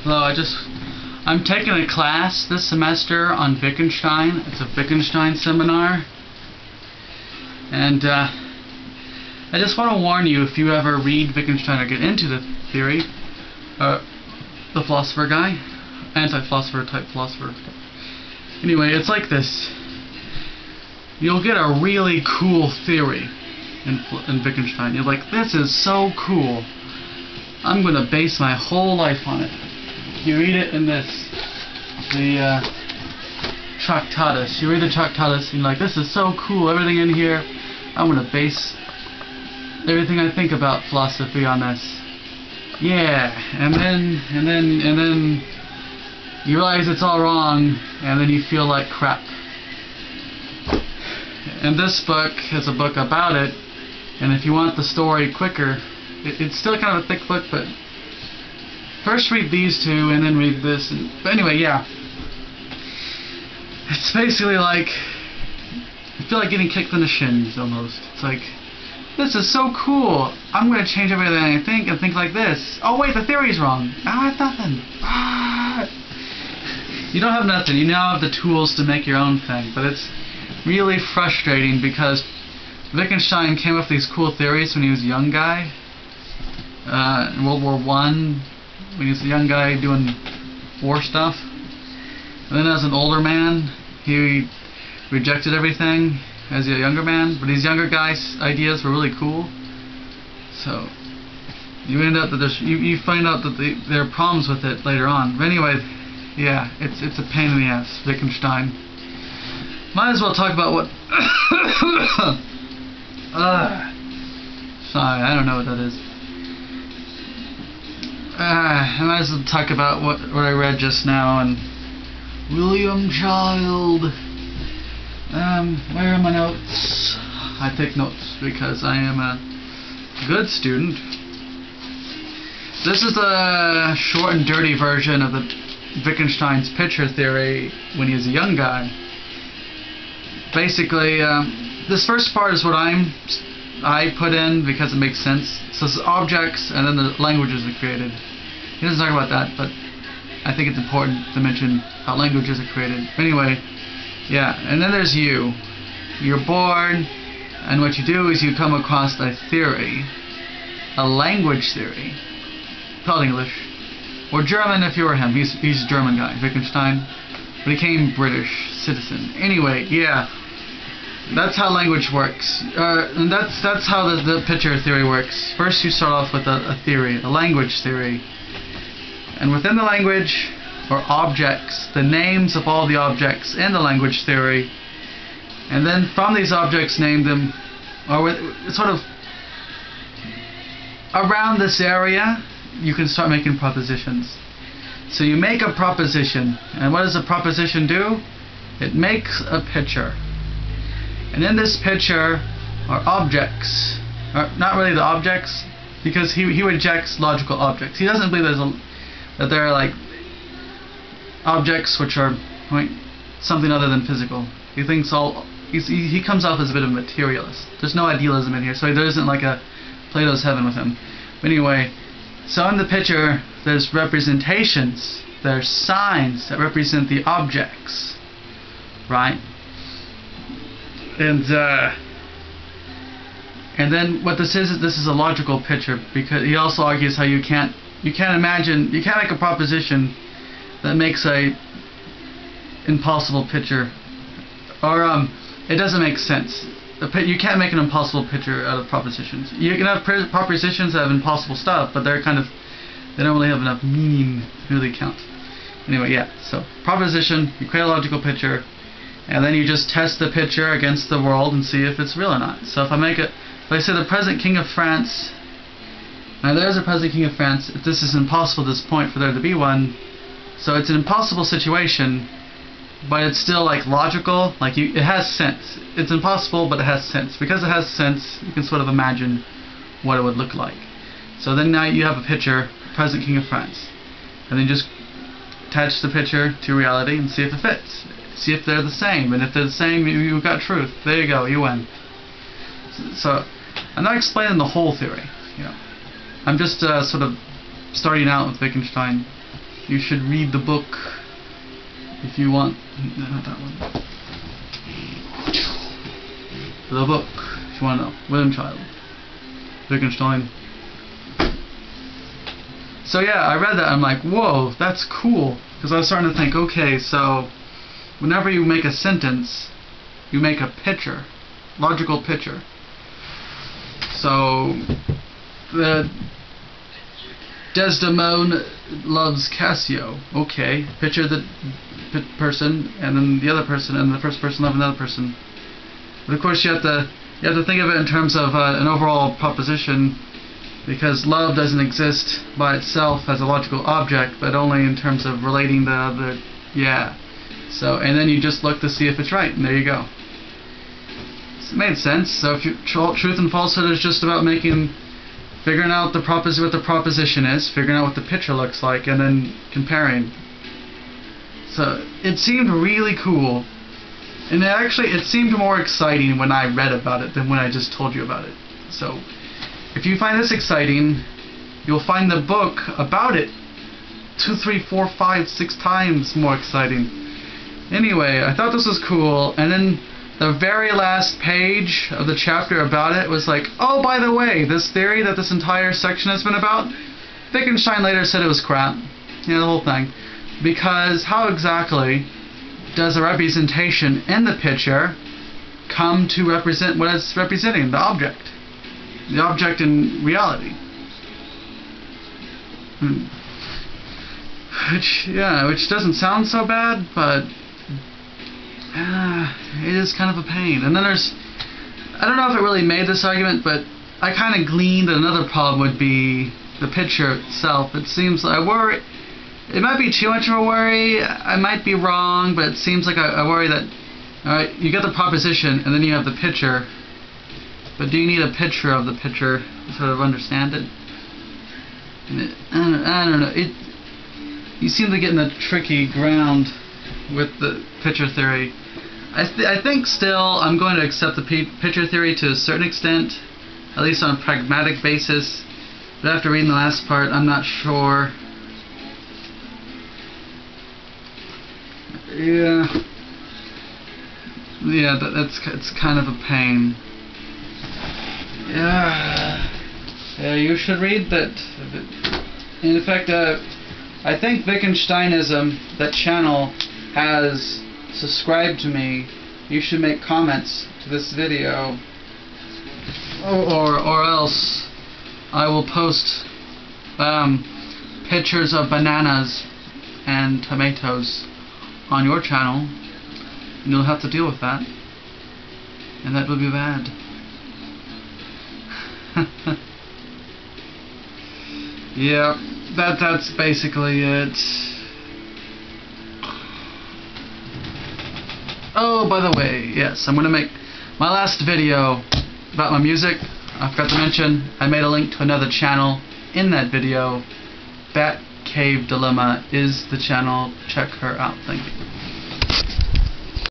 Hello, I'm taking a class this semester on Wittegenstein. It's a Wittegenstein seminar. And I just want to warn you, if you ever read Wittegenstein or get into the theory, the philosopher guy, anti-philosopher type philosopher. Anyway, it's like this. You'll get a really cool theory in Wittegenstein. You're like, this is so cool. I'm going to base my whole life on it. You read it in the Tractatus. You read the Tractatus and you're like, this is so cool, everything in here. I'm going to base everything I think about philosophy on this. Yeah, and then you realize it's all wrong, and then you feel like crap. And this book is a book about it, and if you want the story quicker, it's still kind of a thick book, but first read these two and then read this. But anyway, yeah. It's basically like, I feel like getting kicked in the shins almost. It's like, this is so cool. I'm going to change everything I think and think like this. Oh wait, the theory's wrong. I have nothing. You don't have nothing. You now have the tools to make your own thing. But it's really frustrating because Wittgenstein came up with these cool theories when he was a young guy. In World War I, when he was a young guy doing war stuff. And then as an older man, he rejected everything as a younger man. But these younger guys' ideas were really cool. So you end up that you find out that there are problems with it later on. But anyway, yeah, it's a pain in the ass, Wittgenstein. Might as well talk about what. Sorry, I don't know what that is. I might as well talk about what I read just now. And William Child. Where are my notes? I take notes because I am a good student. This is a short and dirty version of the Wittgenstein's picture theory when he was a young guy. Basically, this first part is what I put in because it makes sense. So it's objects and then the languages are created. He doesn't talk about that, but I think it's important to mention how languages are created. Anyway, yeah, and then there's you. You're born, and what you do is you come across a theory, a language theory, called English, or German if you were him. He's a German guy, Wittgenstein, but he became British citizen. Anyway, yeah, that's how language works, and that's how the picture theory works. First, you start off with a theory, a language theory, and within the language, or objects, the names of all the objects in the language theory, and then from these objects name them, or sort of around this area, you can start making propositions. So you make a proposition, and what does a proposition do? It makes a picture. And in this picture are objects, or not really the objects, because he rejects logical objects. He doesn't believe that there are like objects which are something other than physical. He thinks he comes off as a bit of a materialist. There's no idealism in here, so there isn't like a Plato's heaven with him. But anyway, so in the picture there's representations, there's signs that represent the objects, right? And then what this is a logical picture, because he also argues how you can't make a proposition that makes a impossible picture, or it doesn't make sense. You can't make an impossible picture out of propositions. You can have propositions that have impossible stuff, but they don't really have enough meaning to really count. Anyway, yeah. So proposition, you create a logical picture, and then you just test the picture against the world and see if it's real or not. So if I say the present king of France. Now there's a present king of France. If this is impossible at this point for there to be one, so it's an impossible situation, but it's still like logical, like it has sense. It's impossible, but it has sense. Because it has sense, you can sort of imagine what it would look like. So then now you have a picture, present king of France, and then you just attach the picture to reality and see if it fits. See if they're the same, and if they're the same, you've got truth. There you go, you win. So I'm not explaining the whole theory, you know. I'm just sort of starting out with Wittgenstein. you should read the book if you want. No, not that one. The book, if you want to know. Wittegenstein. So yeah, I read that. I'm like, whoa, that's cool. Because I was starting to think, okay, so whenever you make a sentence, you make a picture, logical picture. So the Desdemona loves Cassio. Okay, picture the person, and then the other person, and the first person loves another person. But of course, you have to think of it in terms of an overall proposition, because love doesn't exist by itself as a logical object, but only in terms of relating the other. Yeah. So, and then you just look to see if it's right, and there you go. It made sense. So, if truth and falsehood is just about figuring out what the proposition is, figuring out what the picture looks like, and then comparing. So it seemed really cool, and it seemed more exciting when I read about it than when I just told you about it. So if you find this exciting, you'll find the book about it 2, 3, 4, 5, 6 times more exciting. Anyway, I thought this was cool, and then the very last page of the chapter about it was like, oh, by the way, this theory that this entire section has been about, Wittegenstein later said it was crap. You know, the whole thing. Because how exactly does a representation in the picture come to represent what it's representing, the object? The object in reality. Which doesn't sound so bad, but it is kind of a pain. And then I don't know if it really made this argument, but I kind of gleaned that another problem would be the picture itself. It seems like it might be too much of a worry. I might be wrong, but it seems like I worry that, alright, you get the proposition and then you have the picture, but do you need a picture of the picture to sort of understand it? I don't know. You seem to get in a tricky ground with the picture theory. I think still I'm going to accept the picture theory to a certain extent, at least on a pragmatic basis. But after reading the last part, I'm not sure. Yeah, it's kind of a pain. Yeah, you should read that. In fact, I think Wittegensteinism, that channel, has subscribed to me. You should make comments to this video, or else I will post pictures of bananas and tomatoes on your channel, and you'll have to deal with that, and that will be bad. Yeah, that's basically it. Oh, by the way, yes, I'm going to make my last video about my music. I forgot to mention, I made a link to another channel in that video. Bat Cave Dilemma is the channel. Check her out. Thank you.